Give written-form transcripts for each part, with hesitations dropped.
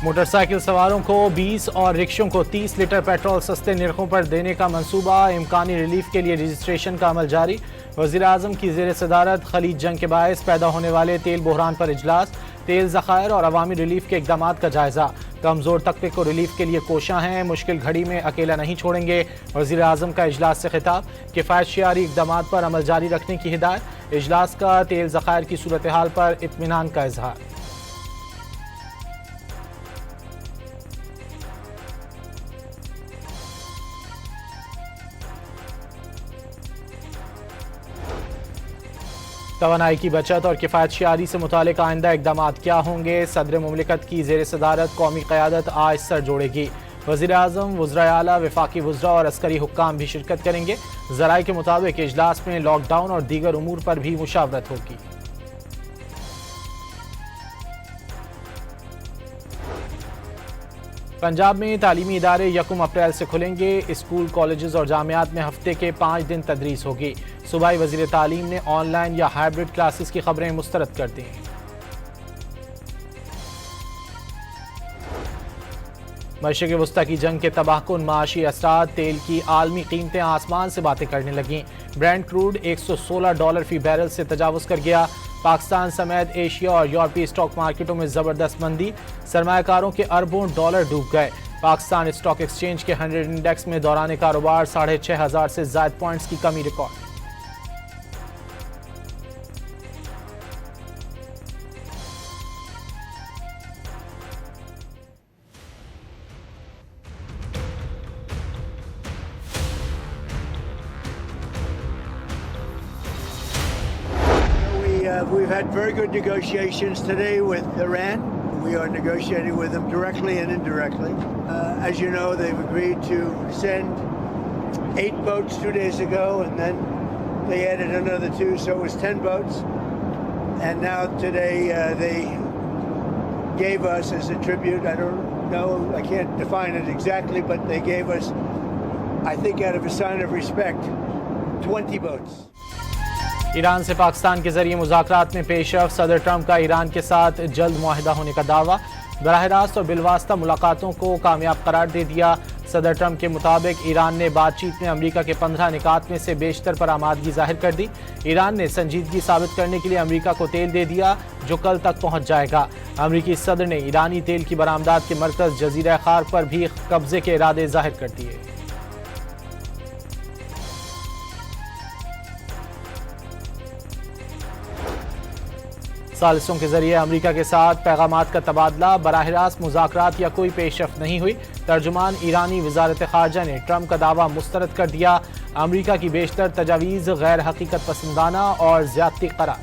Motorcycle सवारों को 20 और रिक्शों को 30 लीटर पेट्रोल सस्ते निरखों पर देने का मंसूबा। इम्कानी रिलीफ के लिए रजिस्ट्रेशन का अमल जारी। वज़ीर-ए-आज़म की ज़ेर सदारत खलीज जंग के बायस पैदा होने वाले तेल बहरान पर इजलास। तेल ज़खायर और अवामी रिलीफ के इक़दामात का जायज़ा। कमज़ोर तबके को रिलीफ के लिए कोशां हैं, मुश्किल घड़ी में अकेला नहीं छोड़ेंगे। वज़ीर-ए-आज़म का इजलास से खिताब। किफ़ायत शियारी इक़दामात पर अमल जारी रखने की हिदायत। इजलास का तेल ज़खायर की सूरत हाल पर इत्मीनान का इजहार। तवानाई की बचत और किफ़ायत शियारी से मुतालिक आइंदा इक़दामात क्या होंगे। सदर मुमलिकत की ज़ेर सदारत कौमी क़यादत आज सर जोड़ेगी। वज़ीर-ए-आज़म, वज़राए आला, वफ़ाक़ी वज़रा और अस्करी हुक्काम भी शिरकत करेंगे। ज़राए के मुताबिक इजलास में लॉकडाउन और दीगर उमूर पर भी मुशावरत होगी। पंजाब में तालीमी इदारे 1 अप्रैल से खुलेंगे। स्कूल, कॉलेजेस और जामियात में हफ्ते के 5 दिन तदरीस होगी। सूबाई वज़ीर तालीम ने ऑनलाइन या हाइब्रिड क्लासेस की खबरें मुस्तरद कर दी। मशरिक़ वस्ता की जंग के तबाहकुन माशी असरात। तेल की आलमी कीमतें आसमान से बातें करने लगीं। ब्रेंट क्रूड $116 फी बैरल से तजावुज़ कर गया। पाकिस्तान समेत एशिया और यूरोपीय स्टॉक मार्केटों में ज़बरदस्त मंदी। सरमायाकारों के अरबों डॉलर डूब गए। पाकिस्तान स्टॉक एक्सचेंज के 100 इंडेक्स में दौरान कारोबार 6,500 से ज़ायद पॉइंट्स की कमी record. We've had very good negotiations today with Iran. We are negotiating with them directly and indirectly. As you know, they've agreed to send 8 boats 2 days ago, and then they added another 2, so it was 10 boats. And now today they gave us as a tribute, I don't know, I can't define it exactly, but they gave us, I think out of a sign of respect, 20 boats. Iran से पाकिस्तान के जरिए मुज़ाकरात में पेशरफ़्त। सदर Trump का Iran के साथ जल्द मुआहिदा होने का दावा। बराह रास्त और बिलवास्ता मुलाकातों को कामयाब करार दे दिया। सदर ट्रंप के मुताबिक ईरान ने बातचीत में अमरीका के 15 निकात में से बेशतर पर आमादगी जाहिर कर दी। ईरान ने संजीदगी साबित करने के लिए अमरीका को तेल दे दिया, जो कल तक पहुँच जाएगा। अमरीकी सदर ने ईरानी तेल की बरामदात के मरकज़ जज़ीरा खार पर भी कब्जे के इरादे जाहिर कर दिए। सालिसों के जरिए अमरीका के साथ पैगामात का तबादला। बराह रास्त मुज़ाकरात या कोई पेशरफ़्त नहीं हुई। तर्जुमान ईरानी वज़ारत ख़ारजा ने ट्रंप का दावा मुस्तरद कर दिया। अमरीका की बेशतर तजावीज़ गैर हकीकत पसंदाना और ज़्यादती करार।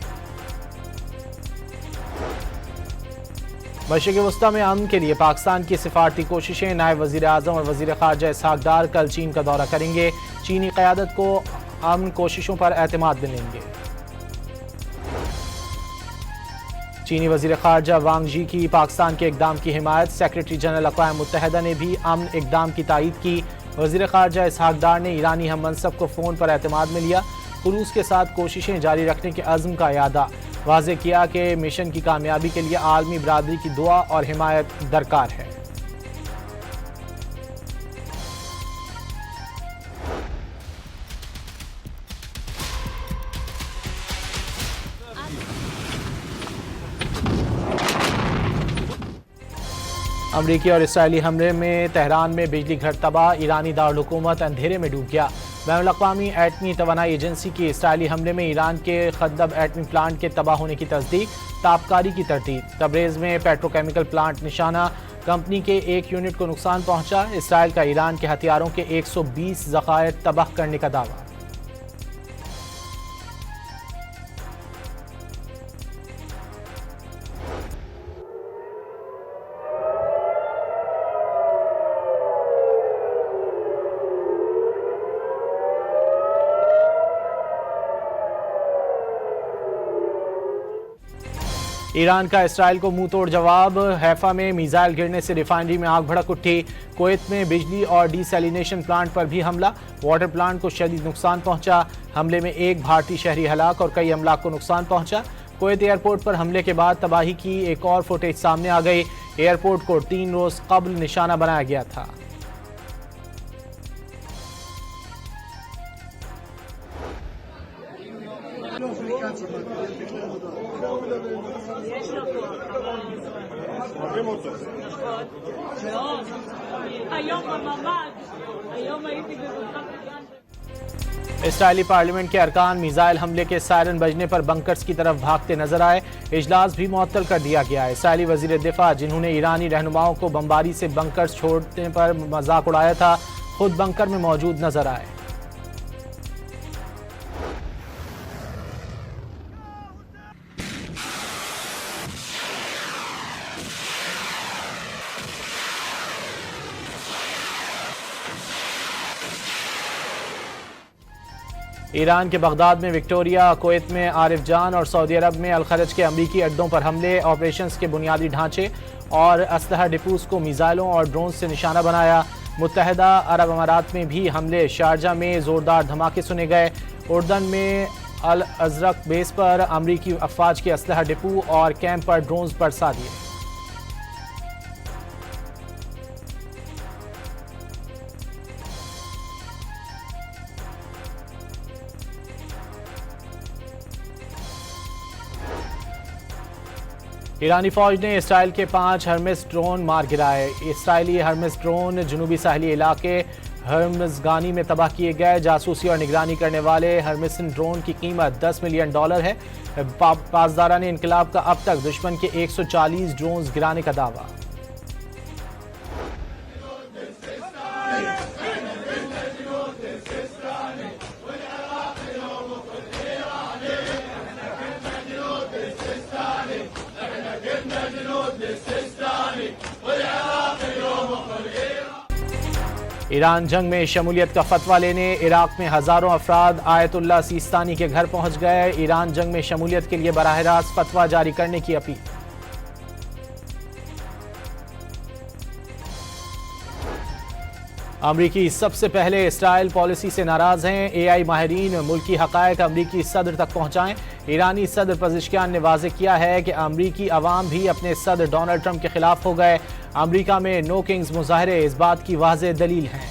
मशरिक़ वस्ता में अमन के लिए पाकिस्तान की सिफारती कोशिशें। नायब वज़ीर-ए-आज़म और वज़ीर ख़ारजा इसहाक़ डार कल चीन का दौरा करेंगे। चीनी क़यादत को अमन कोशिशों पर एतमाद मिलेंगे। चीनी वज़ीर ख़ारजा वांग जी की पाकिस्तान के इक़दाम की हिमायत। सेक्रेटरी जनरल अक़वाम मुत्तहिदा ने भी अमन इक़दाम की तायीद की। वज़ीर ख़ारजा इसहाक़ डार ने ईरानी हम मनसब को फ़ोन पर एतमाद में लिया। खुलूस के साथ कोशिशें जारी रखने के अज़्म का यादा वाज़ेह किया कि मिशन की कामयाबी के लिए आलमी बरादरी की दुआ और हिमायत दरकार है। अमरीकी और इसराइली हमले में तेहरान में बिजली घर तबाह। ईरानी दारुल-हुकूमत अंधेरे में डूब गया। बैनुल-अक़वामी एटमी तवानाई एजेंसी की इसराइली हमले में ईरान के खद्दब एटमी प्लांट के तबाह होने की तस्दीक। ताबकारी की तरतीब। तबरेज़ में पेट्रोकेमिकल प्लांट निशाना। कंपनी के 1 यूनिट को नुकसान पहुंचा। इसराइल का ईरान के हथियारों के 120 ज़खायर तबाह करने का दावा। ईरान का इसराइल को मुंह तोड़ जवाब। हैफा में मिसाइल गिरने से रिफाइनरी में आग भड़क उठी। कुवैत में बिजली और डिसैलिनेशन प्लांट पर भी हमला। वाटर प्लांट को शदीद नुकसान पहुंचा। हमले में 1 भारतीय शहरी हलाक और कई अमलाक को नुकसान पहुंचा। कुवैत एयरपोर्ट पर हमले के बाद तबाही की एक और फुटेज सामने आ गई। एयरपोर्ट को 3 रोज कबल निशाना बनाया गया था। इसराइली पार्लियामेंट के अरकान मिसाइल हमले के सायरन बजने पर बंकर्स की तरफ भागते नजर आए। इजलास भी मुअत्तल कर दिया गया है। इसराइली वजीर दिफा, जिन्होंने ईरानी रहनुमाओं को बमबारी से बंकर्स छोड़ने पर मजाक उड़ाया था, खुद बंकर में मौजूद नजर आए। ईरान के बगदाद में विक्टोरिया, कुवैत में आरिफ जान और सऊदी अरब में अल खरज के अमरीकी अड्डों पर हमले, ऑपरेशंस के बुनियादी ढांचे और असलहा डिपोज को मिसाइलों और ड्रोन से निशाना बनाया। मुत्तहदा अरब अमारात में भी हमले, शारजा में जोरदार धमाके सुने गए। उर्दन में अल अजरक बेस पर अमरीकी अफवाज के असलहा डिपो और कैंप पर ड्रोन बरसा दिए। ईरानी फौज ने इसराइल के 5 हर्मिस ड्रोन मार गिराए। इसराइली हर्मिस ड्रोन जुनूबी साहली इलाके हर्मजगानी में तबाह किए गए। जासूसी और निगरानी करने वाले हर्मिसन ड्रोन की कीमत $10 मिलियन है। पासदारान इनकलाब का अब तक दुश्मन के 140 ड्रोन गिराने का दावा। ईरान जंग में शमूलियत का फतवा लेने इराक में हजारों अफराद आयतुल्ला सीस्तानी के घर पहुंच गए। ईरान जंग में शमूलियत के लिए बराह रास्त फतवा जारी करने की अपील। अमरीकी सबसे पहले इसराइल पॉलिसी से नाराज हैं। एआई माहिरीन मुल्की हकायक अमरीकी सदर तक पहुंचाएं। ईरानी सदर पज़ेश्कियान ने वाज़ेह किया है कि अमरीकी अवाम भी अपने सदर डोनाल्ड ट्रंप के खिलाफ हो गए। अमरीका में नो किंग्स मुजाहरे इस बात की वाज़ेह दलील हैं।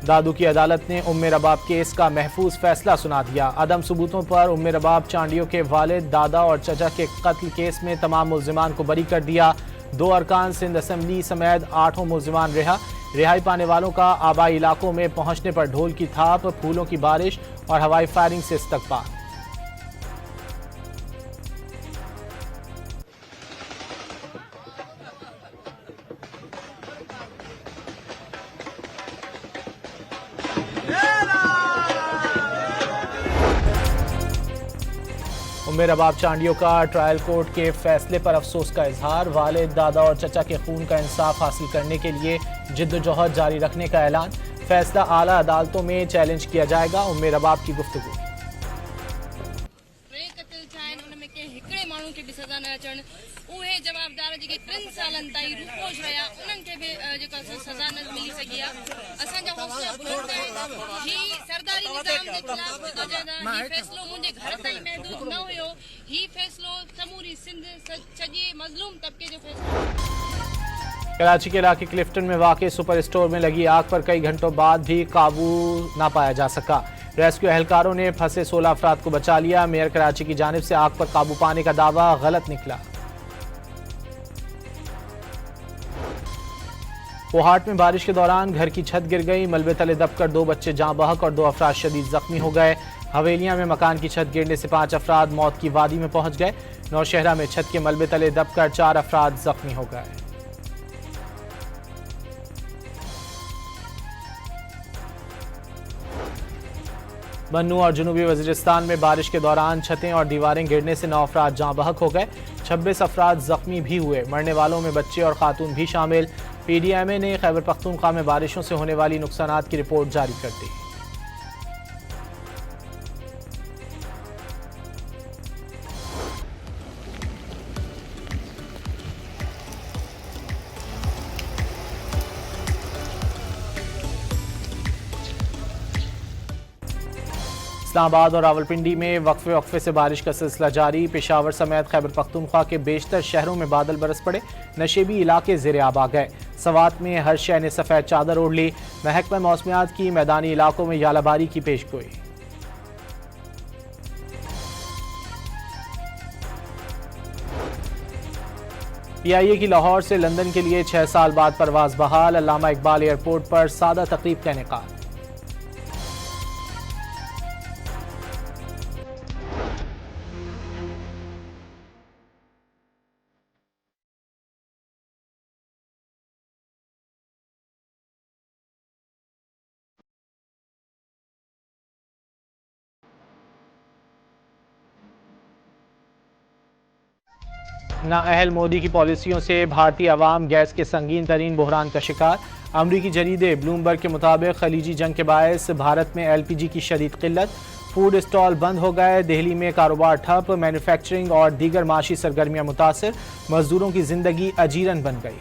दादू की अदालत ने उम्मे रबाब केस का महफूज फैसला सुना दिया। अदम सबूतों पर उम्मे रबाब चांडियों के वालिद, दादा और चचा के कत्ल केस में तमाम मुल्जिमान को बरी कर दिया। 2 अरकान सिंध असम्बली समेत 8 मुल्जिमान रिहा। रिहाई पाने वालों का आबाई इलाकों में पहुंचने पर ढोल की थाप, फूलों की बारिश और हवाई फायरिंग से इस्तकबाल। उम्मे रबाब चांडियों का ट्रायल कोर्ट के फैसले पर अफसोस का इजहार। वालिद, दादा और चचा के खून का इंसाफ हासिल करने के लिए जिद्दोजहद जारी रखने का ऐलान। फैसला आला अदालतों में चैलेंज किया जाएगा। उम्मे रबाब की गुफ्तगू। जवाबदार जेके 3 सालन ताईं रुपोश रहिया उन्हनि खे बि जेका सज़ा न मिली सघी आहे। असांजा हौसला बुलंद आहिनि। ही सरदारी निज़ाम जे ख़िलाफ़ जदोजहद आहे। ही फ़ैसिलो मुंहिंजे घर ताईं महदूद न हुयो। ही फ़ैसिलो समूरी सिंध सॼे मज़लूम तबके जो फ़ैसिलो। कराची के इलाके क्लिफ्टन में वाक़ सुपर स्टोर में लगी आग पर कई घंटों बाद भी काबू न पाया जा सका। रेस्क्यू एहलकारों ने फंसे 16 अफराद को बचा लिया। मेयर कराची की जानिब से आग पर काबू पाने का दावा गलत निकला। कोहाट में बारिश के दौरान घर की छत गिर गई। मलबे तले दबकर 2 बच्चे जाँ बहक और 2 अफराद शदीद जख्मी हो गए। हवेलियां में मकान की छत गिरने से 5 अफराद मौत की वादी में पहुंच गए। नौशहरा में छत के मलबे तले दबकर 4 अफराद जख्मी हो गए। बन्नू और जुनूबी वजीरिस्तान में बारिश के दौरान छतें और दीवारें गिरने से 9 अफराद जाँ बहक हो गए। 26 अफराद जख्मी भी हुए। मरने वालों में बच्चे और खातून भी शामिल। PDMA ने खैबर पख्तूनख्वा में बारिशों से होने वाली नुकसानात की रिपोर्ट जारी कर दी। इस्लामाबाद और रावलपिंडी में वक्फे से बारिश का सिलसिला जारी। पेशावर समेत खैबर पख्तूनख्वा के बेशतर शहरों में बादल बरस पड़े। नशेबी इलाके ज़ेरे आब आ गए। सवात में हर शय ने सफ़ेद चादर ओढ़ ली। महकमा मौसमियात की मैदानी इलाकों में यालाबारी की पेशगोई। PIA की लाहौर से लंदन के लिए 6 साल बाद परवाज बहाल। अल्लामा इकबाल एयरपोर्ट पर सादा तकरीब का इनेकाद। नाअहल मोदी की पॉलिसियों से भारतीय अवाम गैस के संगीन तरीन बहरान का शिकार। अमरीकी जरीदे ब्लूमबर्ग के मुताबिक खलीजी जंग के बायस भारत में LPG की शदीद किल्लत। फूड स्टॉल बंद हो गए। दिल्ली में कारोबार ठप। मैन्युफैक्चरिंग और दीगर माशी सरगर्मियां मुतासर। मजदूरों की जिंदगी अजीरन बन गई।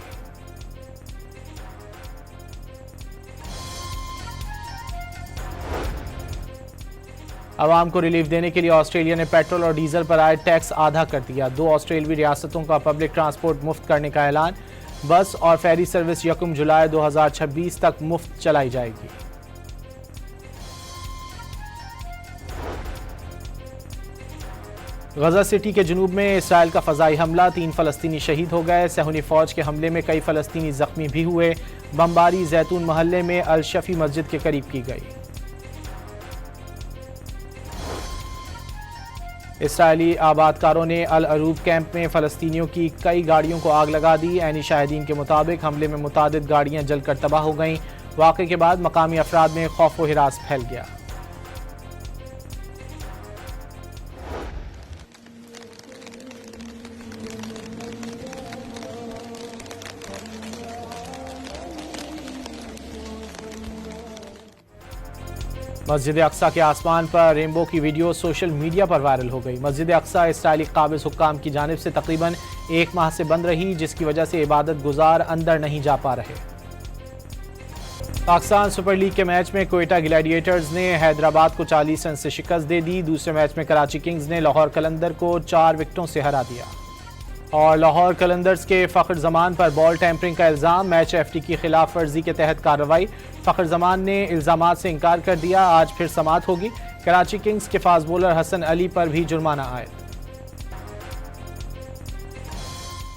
अवाम को रिलीफ देने के लिए ऑस्ट्रेलिया ने पेट्रोल और डीजल पर आए टैक्स आधा कर दिया। 2 ऑस्ट्रेलवी रियासतों का पब्लिक ट्रांसपोर्ट मुफ्त करने का ऐलान। बस और फेरी सर्विस 1 जुलाई 2026 तक मुफ्त चलाई जाएगी। गजा सिटी के जुनूब में इसराइल का फजाई हमला। 3 फलस्तीनी शहीद हो गए। सहूनी फौज के हमले में कई फलस्तीनी जख्मी भी हुए। बमबारी जैतून मोहल्ले में अल शफी मस्जिद के करीब की गई। इसराइली आबादकारों ने अल अरूब कैंप में फ़लस्तीनियों की कई गाड़ियों को आग लगा दी। ऐनी शाहिदीन के मुताबिक हमले में मुतादिद गाड़ियां जलकर तबाह हो गईं। वाक़े के बाद मकामी अफराद में खौफ व हिरास फैल गया। मस्जिद अक्सा के आसमान पर रेनबो की वीडियो सोशल मीडिया पर वायरल हो गई। मस्जिद अक्सा इसराइली काबिज हुक्काम की जानिब से तकरीबन 1 माह से बंद रही, जिसकी वजह से इबादत गुजार अंदर नहीं जा पा रहे। पाकिस्तान सुपर लीग के मैच में कोयटा ग्लैडिएटर्स ने हैदराबाद को 40 रन से शिकस्त दे दी। दूसरे मैच में कराची किंग्स ने लाहौर कलंदर को 4 विकेटों से हरा दिया। और लाहौर कलंदर्स के फ़ख्र जमान पर बॉल टैंपरिंग का इल्ज़ाम। मैच FT की खिलाफ वर्जी के तहत कार्रवाई। फ़ख्र जमान ने इल्ज़ामात से इनकार कर दिया। आज फिर समाअत होगी। कराची किंग्स के फास्ट बॉलर हसन अली पर भी जुर्माना आयद।